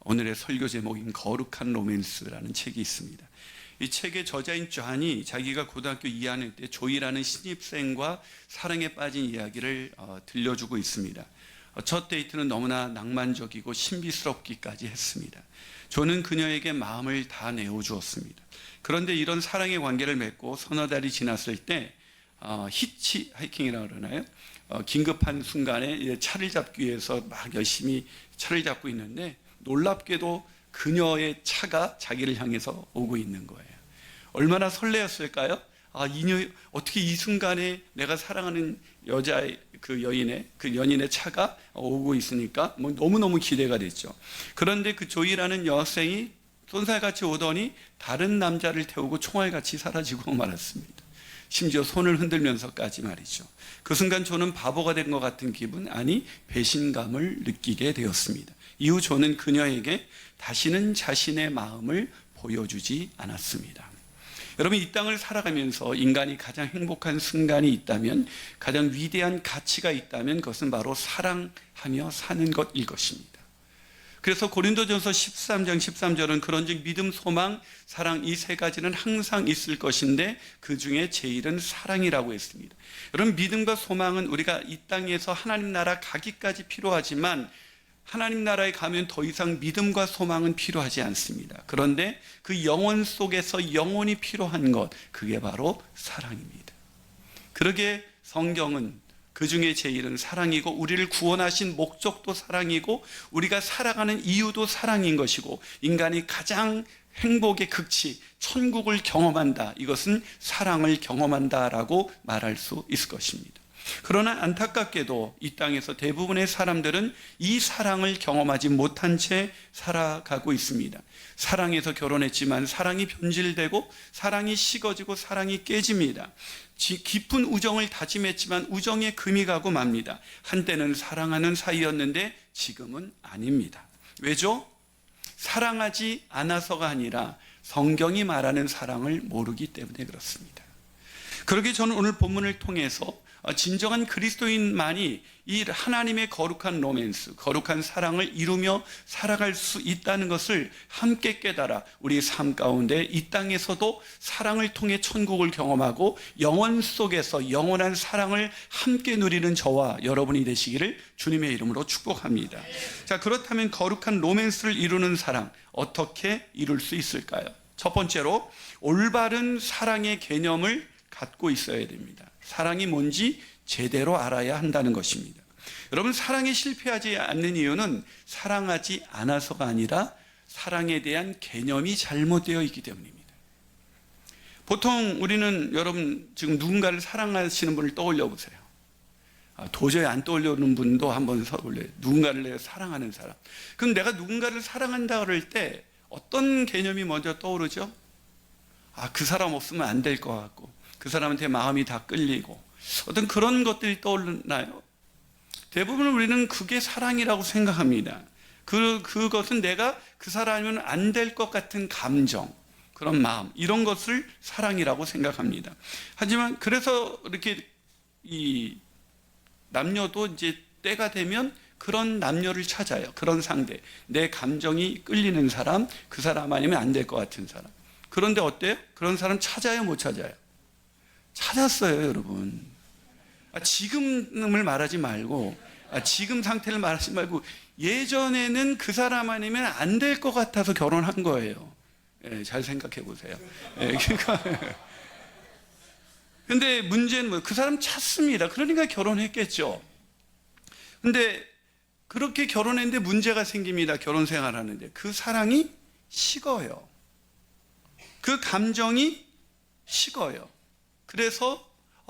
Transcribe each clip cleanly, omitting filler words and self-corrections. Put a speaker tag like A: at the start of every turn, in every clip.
A: 오늘의 설교 제목인 거룩한 로맨스라는 책이 있습니다. 이 책의 저자인 존이 자기가 고등학교 2학년 때 조이라는 신입생과 사랑에 빠진 이야기를 들려주고 있습니다. 첫 데이트는 너무나 낭만적이고 신비스럽기까지 했습니다. 존은 그녀에게 마음을 다 내어주었습니다. 그런데 이런 사랑의 관계를 맺고 서너 달이 지났을 때 히치하이킹이라고 그러나요? 긴급한 순간에 차를 잡기 위해서 막 열심히 차를 잡고 있는데 놀랍게도 그녀의 차가 자기를 향해서 오고 있는 거예요. 얼마나 설레었을까요? 어떻게 이 순간에 내가 사랑하는 여자의 그 연인의 차가 오고 있으니까 너무너무 기대가 됐죠. 그런데 그 조이라는 여학생이 쏜살같이 오더니 다른 남자를 태우고 총알같이 사라지고 말았습니다. 심지어 손을 흔들면서까지 말이죠. 그 순간 존은 바보가 된 것 같은 기분, 아니 배신감을 느끼게 되었습니다. 이후 존은 그녀에게 다시는 자신의 마음을 보여주지 않았습니다. 여러분, 이 땅을 살아가면서 인간이 가장 행복한 순간이 있다면, 가장 위대한 가치가 있다면 그것은 바로 사랑하며 사는 것일 것입니다. 그래서 고린도전서 13장 13절은 그런즉 믿음, 소망, 사랑 이 세 가지는 항상 있을 것인데 그 중에 제일은 사랑이라고 했습니다. 여러분, 믿음과 소망은 우리가 이 땅에서 하나님 나라 가기까지 필요하지만 하나님 나라에 가면 더 이상 믿음과 소망은 필요하지 않습니다. 그런데 그 영혼 속에서 영원히 필요한 것, 그게 바로 사랑입니다. 그러게 성경은 그 중에 제일은 사랑이고 우리를 구원하신 목적도 사랑이고 우리가 살아가는 이유도 사랑인 것이고 인간이 가장 행복의 극치, 천국을 경험한다. 이것은 사랑을 경험한다라고 말할 수 있을 것입니다. 그러나 안타깝게도 이 땅에서 대부분의 사람들은 이 사랑을 경험하지 못한 채 살아가고 있습니다. 사랑해서 결혼했지만 사랑이 변질되고 사랑이 식어지고 사랑이 깨집니다. 깊은 우정을 다짐했지만 우정에 금이 가고 맙니다. 한때는 사랑하는 사이였는데 지금은 아닙니다. 왜죠? 사랑하지 않아서가 아니라 성경이 말하는 사랑을 모르기 때문에 그렇습니다. 그러기에 저는 오늘 본문을 통해서 진정한 그리스도인만이 이 하나님의 거룩한 로맨스, 거룩한 사랑을 이루며 살아갈 수 있다는 것을 함께 깨달아 우리 삶 가운데 이 땅에서도 사랑을 통해 천국을 경험하고 영원 속에서 영원한 사랑을 함께 누리는 저와 여러분이 되시기를 주님의 이름으로 축복합니다. 자, 그렇다면 거룩한 로맨스를 이루는 사랑 어떻게 이룰 수 있을까요? 첫 번째로 올바른 사랑의 개념을 갖고 있어야 됩니다. 사랑이 뭔지 제대로 알아야 한다는 것입니다. 여러분, 사랑에 실패하지 않는 이유는 사랑하지 않아서가 아니라 사랑에 대한 개념이 잘못되어 있기 때문입니다. 보통 우리는 여러분 지금 누군가를 사랑하시는 분을 떠올려 보세요. 도저히 안 떠올려오는 분도 한번 떠올려요. 누군가를 내가 사랑하는 사람. 그럼 내가 누군가를 사랑한다 그럴 때 어떤 개념이 먼저 떠오르죠? 그 사람 없으면 안 될 것 같고 그 사람한테 마음이 다 끌리고 어떤 그런 것들이 떠오르나요? 대부분 우리는 그게 사랑이라고 생각합니다. 그것은 내가 그 사람이면 안 될 것 같은 감정, 그런 마음, 이런 것을 사랑이라고 생각합니다. 하지만 그래서 이렇게 이 남녀도 이제 때가 되면 그런 남녀를 찾아요. 그런 상대, 내 감정이 끌리는 사람, 그 사람 아니면 안 될 것 같은 사람. 그런데 어때요? 그런 사람 찾아요, 못 찾아요? 찾았어요, 여러분. 지금을 말하지 말고, 지금 상태를 말하지 말고, 예전에는 그 사람 아니면 안 될 것 같아서 결혼한 거예요. 잘 생각해 보세요. 근데 문제는 그 사람 찾습니다. 그러니까 결혼했겠죠. 근데 그렇게 결혼했는데 문제가 생깁니다. 결혼 생활하는데. 그 사랑이 식어요. 그 감정이 식어요. 그래서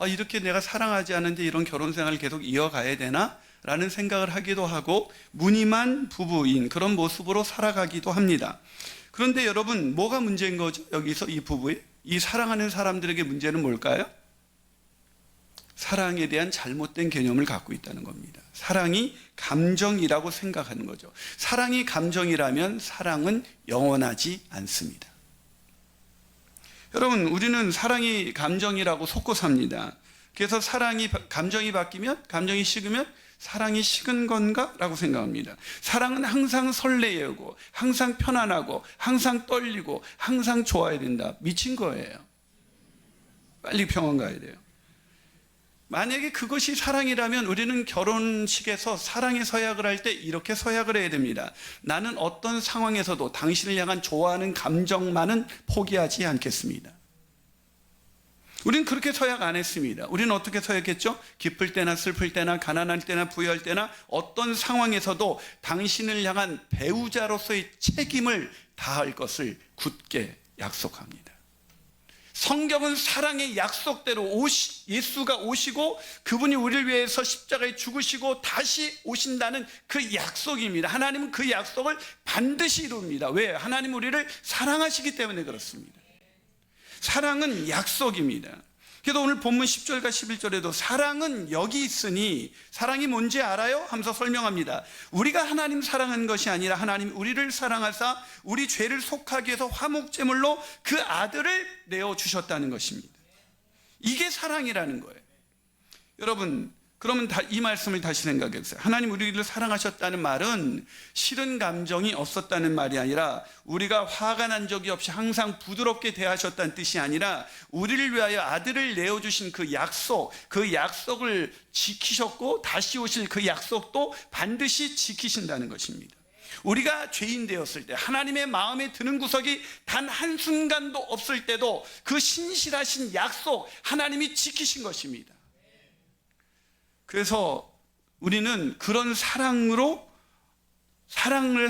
A: 이렇게 내가 사랑하지 않은데 이런 결혼 생활을 계속 이어가야 되나? 라는 생각을 하기도 하고 무늬만 부부인 그런 모습으로 살아가기도 합니다. 그런데 여러분, 뭐가 문제인 거죠? 여기서 이 부부의 이 사랑하는 사람들에게 문제는 뭘까요? 사랑에 대한 잘못된 개념을 갖고 있다는 겁니다. 사랑이 감정이라고 생각하는 거죠. 사랑이 감정이라면 사랑은 영원하지 않습니다. 여러분, 우리는 사랑이 감정이라고 속고 삽니다. 그래서 감정이 바뀌면, 감정이 식으면 사랑이 식은 건가? 라고 생각합니다. 사랑은 항상 설레고 항상 편안하고 항상 떨리고 항상 좋아야 된다. 미친 거예요. 빨리 병원 가야 돼요. 만약에 그것이 사랑이라면 우리는 결혼식에서 사랑의 서약을 할 때 이렇게 서약을 해야 됩니다. 나는 어떤 상황에서도 당신을 향한 좋아하는 감정만은 포기하지 않겠습니다. 우리는 그렇게 서약 안 했습니다. 우리는 어떻게 서약했죠? 기쁠 때나 슬플 때나 가난할 때나 부유할 때나 어떤 상황에서도 당신을 향한 배우자로서의 책임을 다할 것을 굳게 약속합니다. 성경은 사랑의 약속대로 예수가 오시고 그분이 우리를 위해서 십자가에 죽으시고 다시 오신다는 그 약속입니다. 하나님은 그 약속을 반드시 이룹니다. 왜? 하나님은 우리를 사랑하시기 때문에 그렇습니다. 사랑은 약속입니다. 그래서 오늘 본문 10절과 11절에도 사랑은 여기 있으니, 사랑이 뭔지 알아요? 하면서 설명합니다. 우리가 하나님 사랑하는 것이 아니라 하나님 우리를 사랑하사 우리 죄를 속하기 위해서 화목제물로 그 아들을 내어주셨다는 것입니다. 이게 사랑이라는 거예요. 여러분, 그러면 이 말씀을 다시 생각해 보세요. 하나님 우리를 사랑하셨다는 말은 싫은 감정이 없었다는 말이 아니라 우리가 화가 난 적이 없이 항상 부드럽게 대하셨다는 뜻이 아니라 우리를 위하여 아들을 내어주신 그 약속을 지키셨고 다시 오실 그 약속도 반드시 지키신다는 것입니다. 우리가 죄인 되었을 때 하나님의 마음에 드는 구석이 단 한순간도 없을 때도 그 신실하신 약속 하나님이 지키신 것입니다. 그래서 우리는 그런 사랑을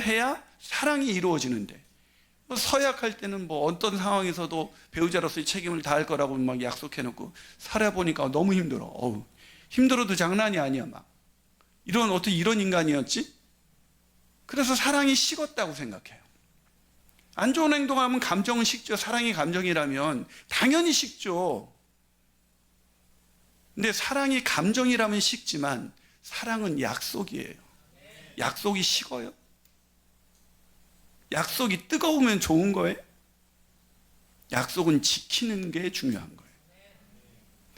A: 해야 사랑이 이루어지는데, 서약할 때는 뭐 어떤 상황에서도 배우자로서의 책임을 다할 거라고 막 약속해놓고 살아보니까 너무 힘들어. 힘들어도 장난이 아니야. 어떻게 이런 인간이었지? 그래서 사랑이 식었다고 생각해요. 안 좋은 행동하면 감정은 식죠. 사랑이 감정이라면 당연히 식죠. 근데 사랑이 감정이라면 식지만 사랑은 약속이에요. 약속이 식어요? 약속이 뜨거우면 좋은 거예요? 약속은 지키는 게 중요한 거예요.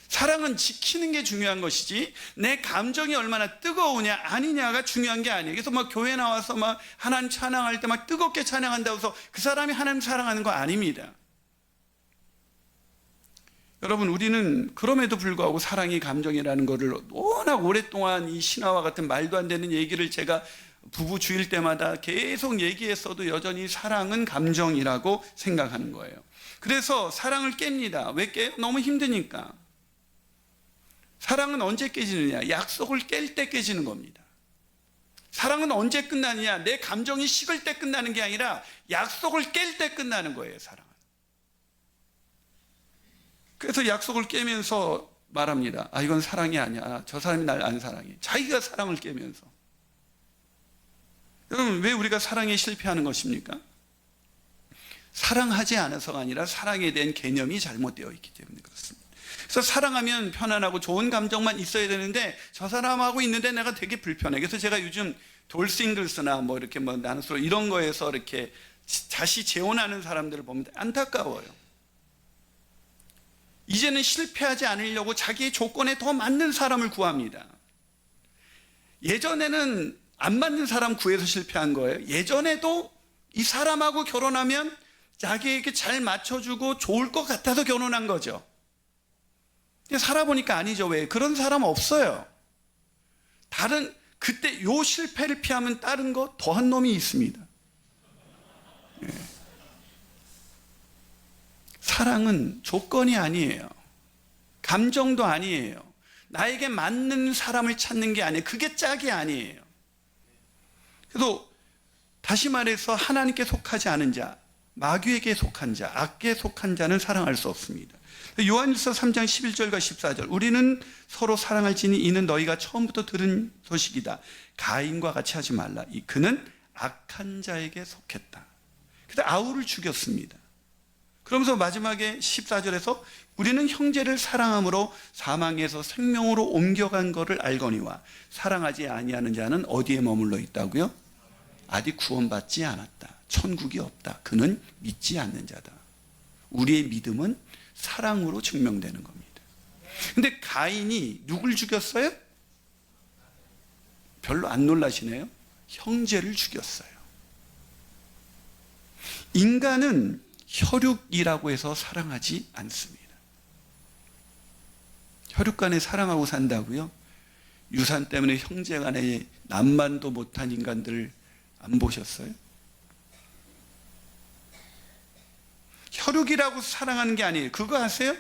A: 사랑은 지키는 게 중요한 것이지 내 감정이 얼마나 뜨거우냐 아니냐가 중요한 게 아니에요. 그래서 교회 나와서 하나님 찬양할 때 뜨겁게 찬양한다고 해서 그 사람이 하나님 사랑하는 거 아닙니다. 여러분, 우리는 그럼에도 불구하고 사랑이 감정이라는 것을 워낙 오랫동안 이 신화와 같은 말도 안 되는 얘기를 제가 부부 주일 때마다 계속 얘기했어도 여전히 사랑은 감정이라고 생각하는 거예요. 그래서 사랑을 깹니다. 왜 깨요? 너무 힘드니까. 사랑은 언제 깨지느냐? 약속을 깰 때 깨지는 겁니다. 사랑은 언제 끝나느냐? 내 감정이 식을 때 끝나는 게 아니라 약속을 깰 때 끝나는 거예요, 사랑은. 그래서 약속을 깨면서 말합니다. 이건 사랑이 아니야. 저 사람이 날 안 사랑해. 자기가 사랑을 깨면서. 여러분, 왜 우리가 사랑에 실패하는 것입니까? 사랑하지 않아서가 아니라 사랑에 대한 개념이 잘못되어 있기 때문에 그렇습니다. 그래서 사랑하면 편안하고 좋은 감정만 있어야 되는데 저 사람하고 있는데 내가 되게 불편해. 그래서 제가 요즘 돌싱글스나 이렇게 나는 서로 이런 거에서 이렇게 다시 재혼하는 사람들을 보면 안타까워요. 이제는 실패하지 않으려고 자기의 조건에 더 맞는 사람을 구합니다. 예전에는 안 맞는 사람 구해서 실패한 거예요. 예전에도 이 사람하고 결혼하면 자기에게 잘 맞춰주고 좋을 것 같아서 결혼한 거죠. 근데 살아보니까 아니죠. 왜? 그런 사람 없어요. 그때 요 실패를 피하면 다른 거 더한 놈이 있습니다. 예. 사랑은 조건이 아니에요. 감정도 아니에요. 나에게 맞는 사람을 찾는 게 아니에요. 그게 짝이 아니에요. 그래서 다시 말해서 하나님께 속하지 않은 자, 마귀에게 속한 자, 악에 속한 자는 사랑할 수 없습니다. 요한일서 3장 11절과 14절, 우리는 서로 사랑할지니 이는 너희가 처음부터 들은 소식이다. 가인과 같이 하지 말라. 그는 악한 자에게 속했다. 그래서 아우를 죽였습니다. 그러면서 마지막에 14절에서 우리는 형제를 사랑함으로 사망에서 생명으로 옮겨간 것을 알거니와 사랑하지 아니하는 자는 어디에 머물러 있다고요? 아직 구원받지 않았다. 천국이 없다. 그는 믿지 않는 자다. 우리의 믿음은 사랑으로 증명되는 겁니다. 근데 가인이 누굴 죽였어요? 별로 안 놀라시네요. 형제를 죽였어요. 인간은 혈육이라고 해서 사랑하지 않습니다. 혈육 간에 사랑하고 산다고요? 유산 때문에 형제 간에 남만도 못한 인간들 안 보셨어요? 혈육이라고 사랑하는 게 아니에요. 그거 아세요?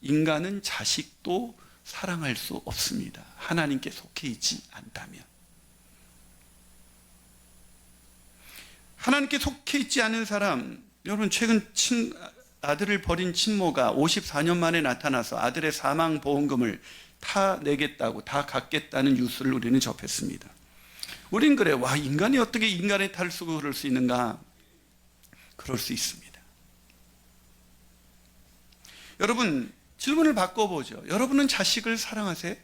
A: 인간은 자식도 사랑할 수 없습니다. 하나님께 속해 있지 않다면. 하나님께 속해 있지 않은 사람, 여러분 최근 아들을 버린 친모가 54년 만에 나타나서 아들의 사망보험금을 다 내겠다고, 다 갚겠다는 뉴스를 우리는 접했습니다. 우린 그래, 와, 인간이 어떻게 인간의 탈을 쓰고 그럴 수 있는가? 그럴 수 있습니다. 여러분, 질문을 바꿔보죠. 여러분은 자식을 사랑하세요?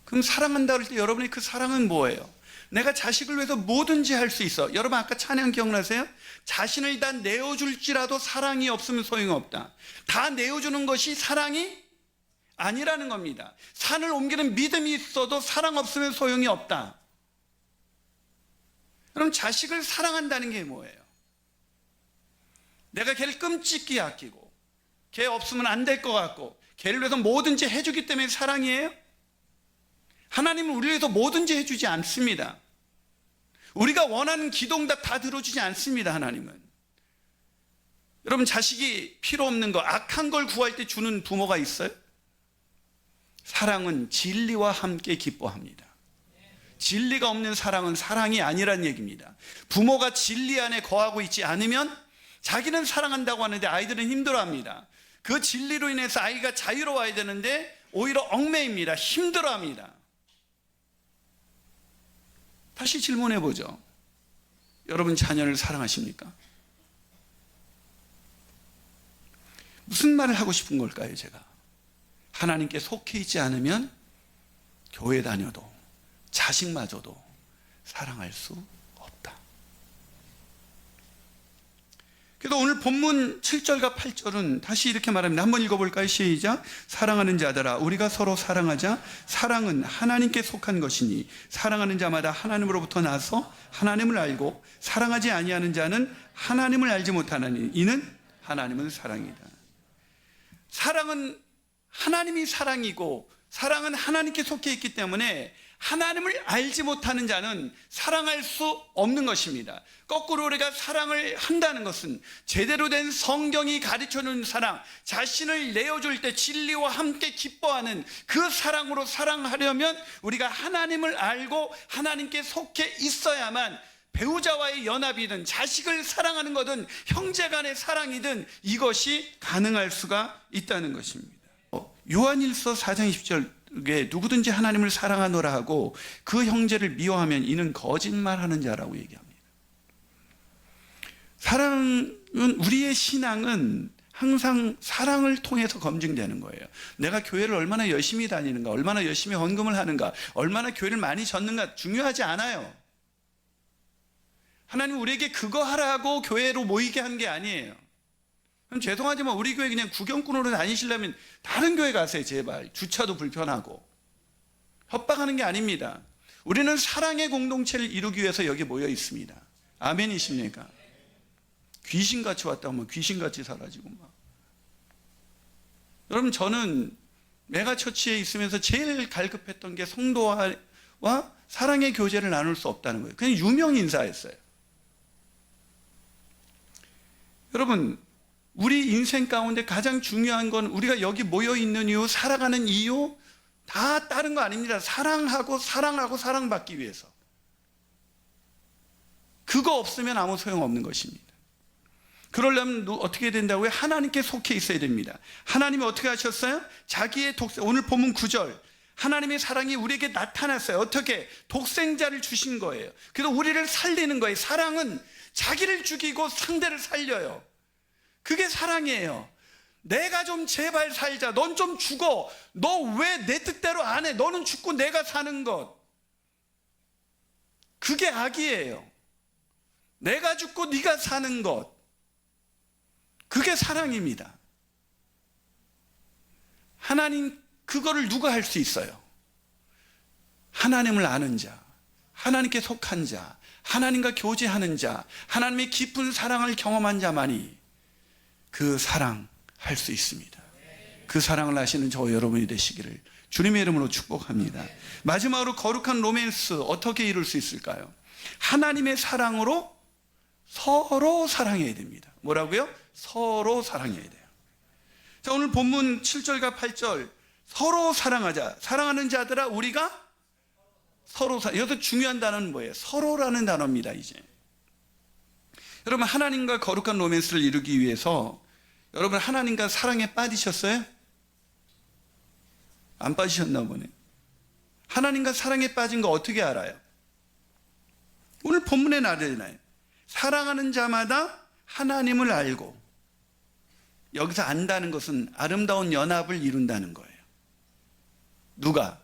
A: 그럼 사랑한다 할 때 여러분의 그 사랑은 뭐예요? 내가 자식을 위해서 뭐든지 할 수 있어. 여러분 아까 찬양 기억나세요? 자신을 다 내어줄지라도 사랑이 없으면 소용없다. 다 내어주는 것이 사랑이 아니라는 겁니다. 산을 옮기는 믿음이 있어도 사랑 없으면 소용이 없다. 그럼 자식을 사랑한다는 게 뭐예요? 내가 걔를 끔찍히 아끼고 걔 없으면 안 될 것 같고 걔를 위해서 뭐든지 해주기 때문에 사랑이에요? 하나님은 우리를 위해서 뭐든지 해주지 않습니다. 우리가 원하는 기도응답 다 들어주지 않습니다. 하나님은. 여러분 자식이 필요 없는 거, 악한 걸 구할 때 주는 부모가 있어요? 사랑은 진리와 함께 기뻐합니다. 진리가 없는 사랑은 사랑이 아니란 얘기입니다. 부모가 진리 안에 거하고 있지 않으면 자기는 사랑한다고 하는데 아이들은 힘들어합니다. 그 진리로 인해서 아이가 자유로워야 되는데 오히려 얽매입니다. 힘들어합니다. 다시 질문해 보죠. 여러분 자녀를 사랑하십니까? 무슨 말을 하고 싶은 걸까요, 제가? 하나님께 속해 있지 않으면 교회 다녀도 자식마저도 사랑할 수 없다. 그래서 오늘 본문 7절과 8절은 다시 이렇게 말합니다. 한번 읽어볼까요? 시작. 사랑하는 자들아 우리가 서로 사랑하자. 사랑은 하나님께 속한 것이니 사랑하는 자마다 하나님으로부터 나서 하나님을 알고 사랑하지 아니하는 자는 하나님을 알지 못하나니 이는 하나님은 사랑이다. 사랑은 하나님이 사랑이고 사랑은 하나님께 속해 있기 때문에 하나님을 알지 못하는 자는 사랑할 수 없는 것입니다. 거꾸로 우리가 사랑을 한다는 것은 제대로 된 성경이 가르쳐주는 사랑, 자신을 내어줄 때 진리와 함께 기뻐하는 그 사랑으로 사랑하려면 우리가 하나님을 알고 하나님께 속해 있어야만 배우자와의 연합이든 자식을 사랑하는 것든 형제간의 사랑이든 이것이 가능할 수가 있다는 것입니다. 요한일서 4장 20절 누구든지 하나님을 사랑하노라 하고 그 형제를 미워하면 이는 거짓말하는 자라고 얘기합니다. 사랑은, 우리의 신앙은 항상 사랑을 통해서 검증되는 거예요. 내가 교회를 얼마나 열심히 다니는가, 얼마나 열심히 헌금을 하는가, 얼마나 교회를 많이 졌는가 중요하지 않아요. 하나님 우리에게 그거 하라고 교회로 모이게 한 게 아니에요. 그럼 죄송하지만 우리 교회 그냥 구경꾼으로 다니시려면 다른 교회 가세요. 제발. 주차도 불편하고 협박하는 게 아닙니다. 우리는 사랑의 공동체를 이루기 위해서 여기 모여 있습니다. 아멘이십니까? 귀신같이 왔다 하면 귀신같이 사라지고 막. 여러분 저는 메가처치에 있으면서 제일 갈급했던 게 성도와 사랑의 교제를 나눌 수 없다는 거예요. 그냥 유명 인사였어요. 여러분 우리 인생 가운데 가장 중요한 건 우리가 여기 모여 있는 이유, 살아가는 이유 다 다른 거 아닙니다. 사랑하고 사랑받기 위해서. 그거 없으면 아무 소용없는 것입니다. 그러려면 어떻게 된다고요? 하나님께 속해 있어야 됩니다. 하나님이 어떻게 하셨어요? 자기의 오늘 본문 9절 하나님의 사랑이 우리에게 나타났어요. 어떻게? 독생자를 주신 거예요. 그래서 우리를 살리는 거예요. 사랑은 자기를 죽이고 상대를 살려요. 그게 사랑이에요. 내가 좀 제발 살자. 넌 좀 죽어. 너 왜 내 뜻대로 안 해? 너는 죽고 내가 사는 것. 그게 악이에요. 내가 죽고 네가 사는 것. 그게 사랑입니다. 하나님 그거를 누가 할 수 있어요? 하나님을 아는 자, 하나님께 속한 자, 하나님과 교제하는 자, 하나님의 깊은 사랑을 경험한 자만이 그 사랑할 수 있습니다. 그 사랑을 하시는 저 여러분이 되시기를 주님의 이름으로 축복합니다. 마지막으로 거룩한 로맨스 어떻게 이룰 수 있을까요? 하나님의 사랑으로 서로 사랑해야 됩니다. 뭐라고요? 서로 사랑해야 돼요. 자, 오늘 본문 7절과 8절 서로 사랑하자. 사랑하는 자들아 우리가 서로 여기서 중요한 단어는 뭐예요? 서로라는 단어입니다. 이제 여러분, 하나님과 거룩한 로맨스를 이루기 위해서 여러분 하나님과 사랑에 빠지셨어요? 안 빠지셨나 보네. 하나님과 사랑에 빠진 거 어떻게 알아요? 오늘 본문에 나오잖아요. 사랑하는 자마다 하나님을 알고, 여기서 안다는 것은 아름다운 연합을 이룬다는 거예요. 누가?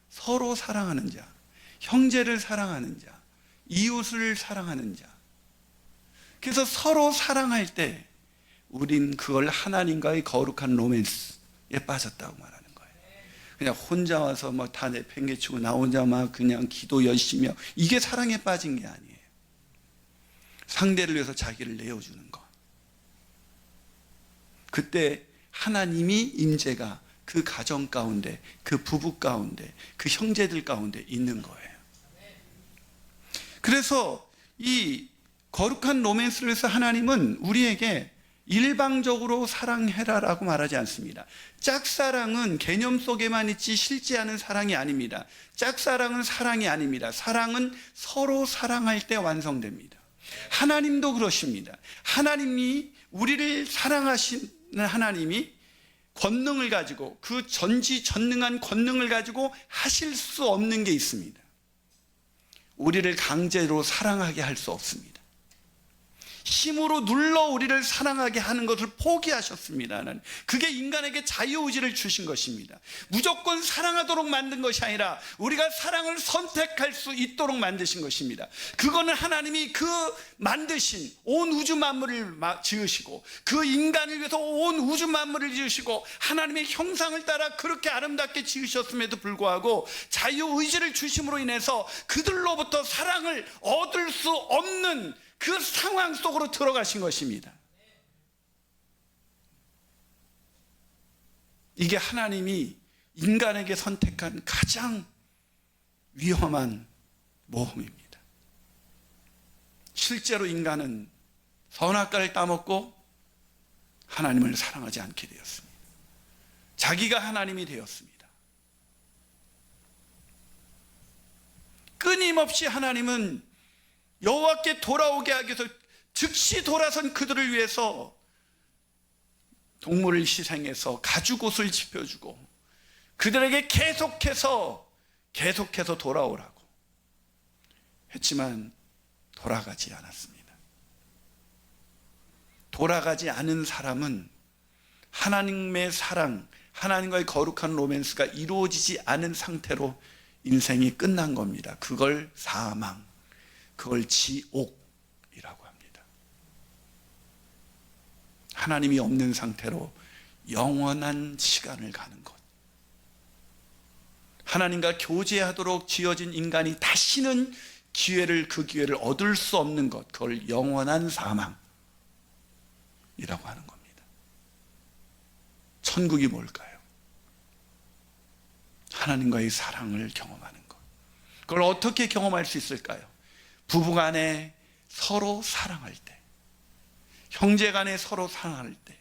A: 서로 사랑하는 자, 형제를 사랑하는 자, 이웃을 사랑하는 자. 그래서 서로 사랑할 때 우린 그걸 하나님과의 거룩한 로맨스에 빠졌다고 말하는 거예요. 그냥 혼자 와서 뭐 다 내팽개치고 나 혼자 막 그냥 기도 열심히 하고, 이게 사랑에 빠진 게 아니에요. 상대를 위해서 자기를 내어주는 것. 그때 하나님이 임재가 그 가정 가운데, 그 부부 가운데, 그 형제들 가운데 있는 거예요. 그래서 이 거룩한 로맨스를 해서 하나님은 우리에게 일방적으로 사랑해라라고 말하지 않습니다. 짝사랑은 개념 속에만 있지 실제하는 사랑이 아닙니다. 짝사랑은 사랑이 아닙니다. 사랑은 서로 사랑할 때 완성됩니다. 하나님도 그러십니다. 하나님이 우리를 사랑하시는 하나님이 권능을 가지고, 그 전지전능한 권능을 가지고 하실 수 없는 게 있습니다. 우리를 강제로 사랑하게 할 수 없습니다. 힘으로 눌러 우리를 사랑하게 하는 것을 포기하셨습니다. 하나님. 그게 인간에게 자유의지를 주신 것입니다. 무조건 사랑하도록 만든 것이 아니라 우리가 사랑을 선택할 수 있도록 만드신 것입니다. 그거는 하나님이 그 만드신 온 우주 만물을 지으시고, 그 인간을 위해서 온 우주 만물을 지으시고 하나님의 형상을 따라 그렇게 아름답게 지으셨음에도 불구하고 자유의지를 주심으로 인해서 그들로부터 사랑을 얻을 수 없는 그 상황 속으로 들어가신 것입니다. 이게 하나님이 인간에게 선택한 가장 위험한 모험입니다. 실제로 인간은 선악과를 따먹고 하나님을 사랑하지 않게 되었습니다. 자기가 하나님이 되었습니다. 끊임없이 하나님은 여호와께 돌아오게 하기 위해서 즉시 돌아선 그들을 위해서 동물을 희생해서 가죽옷을 집혀주고 그들에게 계속해서 돌아오라고 했지만 돌아가지 않았습니다. 돌아가지 않은 사람은 하나님의 사랑, 하나님과의 거룩한 로맨스가 이루어지지 않은 상태로 인생이 끝난 겁니다. 그걸 사망, 그걸 지옥이라고 합니다. 하나님이 없는 상태로 영원한 시간을 가는 것. 하나님과 교제하도록 지어진 인간이 다시는 그 기회를 얻을 수 없는 것, 그걸 영원한 사망이라고 하는 겁니다. 천국이 뭘까요? 하나님과의 사랑을 경험하는 것. 그걸 어떻게 경험할 수 있을까요? 부부간에 서로 사랑할 때, 형제간에 서로 사랑할 때,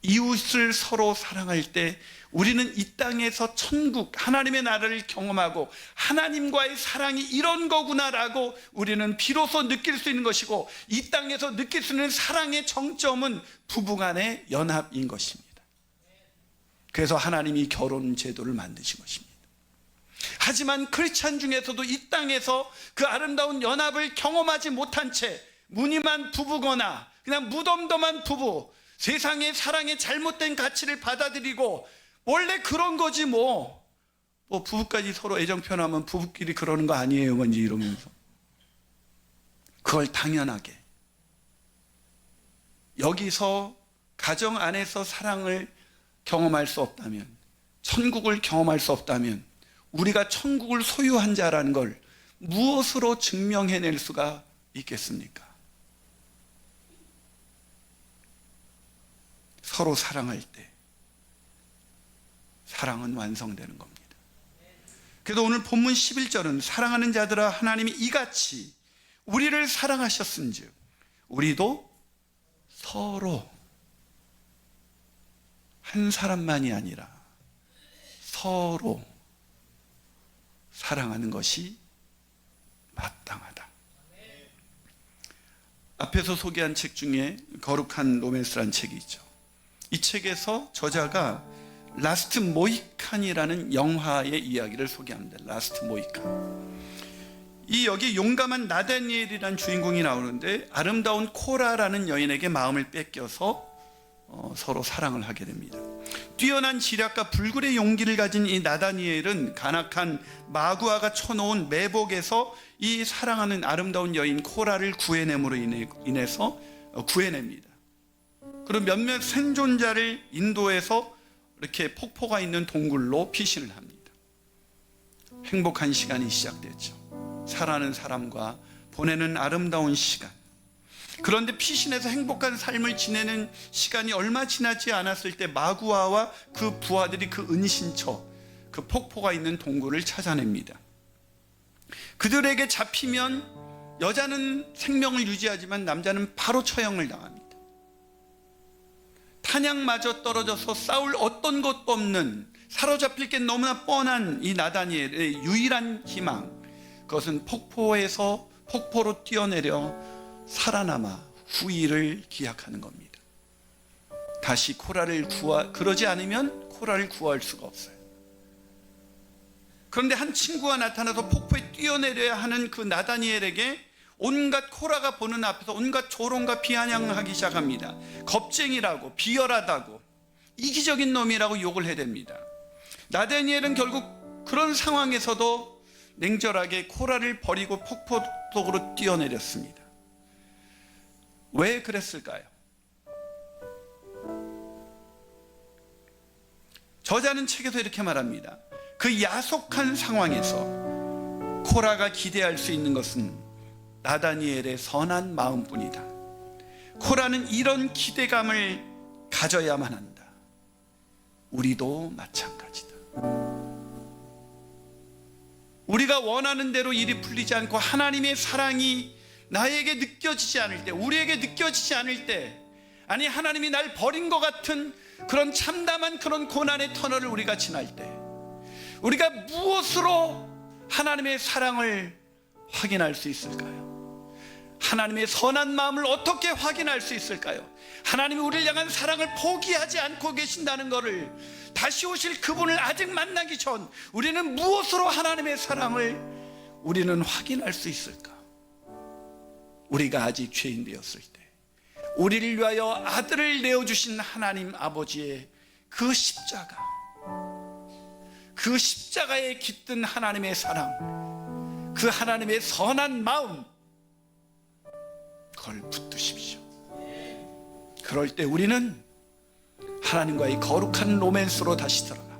A: 이웃을 서로 사랑할 때 우리는 이 땅에서 천국, 하나님의 나라를 경험하고 하나님과의 사랑이 이런 거구나라고 우리는 비로소 느낄 수 있는 것이고, 이 땅에서 느낄 수 있는 사랑의 정점은 부부간의 연합인 것입니다. 그래서 하나님이 결혼 제도를 만드신 것입니다. 하지만 크리스찬 중에서도 이 땅에서 그 아름다운 연합을 경험하지 못한 채 무늬만 부부거나 그냥 무덤덤한 부부, 세상의 사랑의 잘못된 가치를 받아들이고 원래 그런 거지 뭐 부부까지 서로 애정 표현하면 부부끼리 그러는 거 아니에요 뭔지 이러면서 그걸 당연하게 여기서 가정 안에서 사랑을 경험할 수 없다면, 천국을 경험할 수 없다면 우리가 천국을 소유한 자라는 걸 무엇으로 증명해낼 수가 있겠습니까? 서로 사랑할 때 사랑은 완성되는 겁니다. 그래서 오늘 본문 11절은 사랑하는 자들아 하나님이 이같이 우리를 사랑하셨은즉 우리도 서로, 한 사람만이 아니라 서로 사랑하는 것이 마땅하다. 앞에서 소개한 책 중에 거룩한 로맨스라는 책이 있죠. 이 책에서 저자가 라스트 모히칸이라는 영화의 이야기를 소개합니다. 라스트 모히칸. 여기 용감한 나다니엘이라는 주인공이 나오는데 아름다운 코라라는 여인에게 마음을 뺏겨서 서로 사랑을 하게 됩니다. 뛰어난 지략과 불굴의 용기를 가진 이 나다니엘은 간악한 마구아가 쳐놓은 매복에서 이 사랑하는 아름다운 여인 코라를 구해냄으로 인해서 구해냅니다. 그리고 몇몇 생존자를 인도해서 이렇게 폭포가 있는 동굴로 피신을 합니다. 행복한 시간이 시작됐죠. 사랑하는 사람과 보내는 아름다운 시간. 그런데 피신해서 행복한 삶을 지내는 시간이 얼마 지나지 않았을 때 마구아와 그 부하들이 그 은신처, 그 폭포가 있는 동굴을 찾아냅니다. 그들에게 잡히면 여자는 생명을 유지하지만 남자는 바로 처형을 당합니다. 탄약마저 떨어져서 싸울 어떤 것도 없는, 사로잡힐 게 너무나 뻔한 이 나다니엘의 유일한 희망, 그것은 폭포로 뛰어내려 살아남아 후일을 기약하는 겁니다. 다시 그러지 않으면 코라를 구할 수가 없어요. 그런데 한 친구가 나타나서 폭포에 뛰어내려야 하는 그 나다니엘에게 온갖 코라가 보는 앞에서 온갖 조롱과 비아냥하기 시작합니다. 겁쟁이라고, 비열하다고, 이기적인 놈이라고 욕을 해댑니다. 나다니엘은 결국 그런 상황에서도 냉철하게 코라를 버리고 폭포 속으로 뛰어내렸습니다. 왜 그랬을까요? 저자는 책에서 이렇게 말합니다. 그 야속한 상황에서 코라가 기대할 수 있는 것은 나다니엘의 선한 마음뿐이다. 코라는 이런 기대감을 가져야만 한다. 우리도 마찬가지다. 우리가 원하는 대로 일이 풀리지 않고 하나님의 사랑이 나에게 느껴지지 않을 때, 우리에게 느껴지지 않을 때, 아니 하나님이 날 버린 것 같은 그런 참담한 그런 고난의 터널을 우리가 지날 때, 우리가 무엇으로 하나님의 사랑을 확인할 수 있을까요? 하나님의 선한 마음을 어떻게 확인할 수 있을까요? 하나님이 우리를 향한 사랑을 포기하지 않고 계신다는 것을, 다시 오실 그분을 아직 만나기 전 우리는 무엇으로 하나님의 사랑을 우리는 확인할 수 있을까? 우리가 아직 죄인 되었을 때 우리를 위하여 아들을 내어주신 하나님 아버지의 그 십자가, 그 십자가에 깃든 하나님의 사랑, 그 하나님의 선한 마음, 그걸 붙드십시오. 그럴 때 우리는 하나님과의 거룩한 로맨스로 다시 들어가,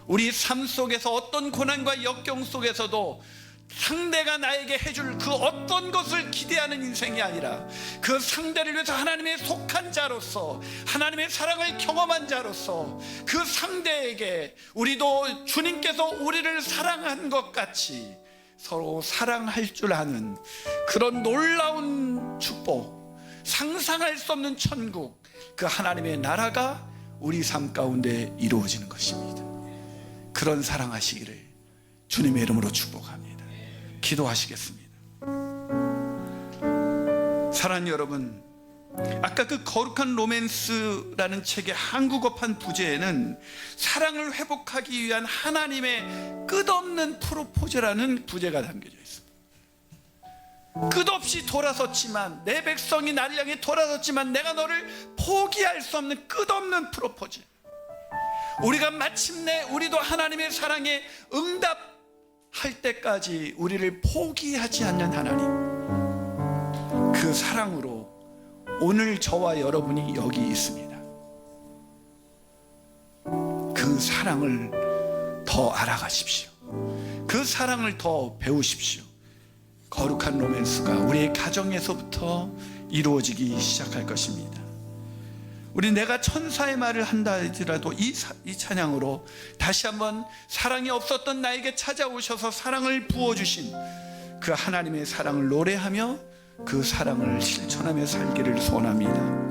A: 우리 삶 속에서 어떤 고난과 역경 속에서도 상대가 나에게 해줄 그 어떤 것을 기대하는 인생이 아니라 그 상대를 위해서 하나님의 속한 자로서, 하나님의 사랑을 경험한 자로서 그 상대에게 우리도 주님께서 우리를 사랑한 것 같이 서로 사랑할 줄 아는 그런 놀라운 축복, 상상할 수 없는 천국, 그 하나님의 나라가 우리 삶 가운데 이루어지는 것입니다. 그런 사랑하시기를 주님의 이름으로 축복합니다. 기도하시겠습니다. 사랑하는 여러분, 아까 그 거룩한 로맨스라는 책의 한국어판 부제에는 사랑을 회복하기 위한 하나님의 끝없는 프로포즈라는 부제가 담겨져 있습니다. 끝없이 돌아섰지만, 내 백성이 나를 향해 돌아섰지만 내가 너를 포기할 수 없는 끝없는 프로포즈. 우리가 마침내 우리도 하나님의 사랑에 응답할 때까지 우리를 포기하지 않는 하나님, 그 사랑으로 오늘 저와 여러분이 여기 있습니다. 그 사랑을 더 알아가십시오. 그 사랑을 더 배우십시오. 거룩한 로맨스가 우리의 가정에서부터 이루어지기 시작할 것입니다. 우리 내가 천사의 말을 한다 할지라도 이 찬양으로 다시 한번 사랑이 없었던 나에게 찾아오셔서 사랑을 부어주신 그 하나님의 사랑을 노래하며 그 사랑을 실천하며 살기를 소원합니다.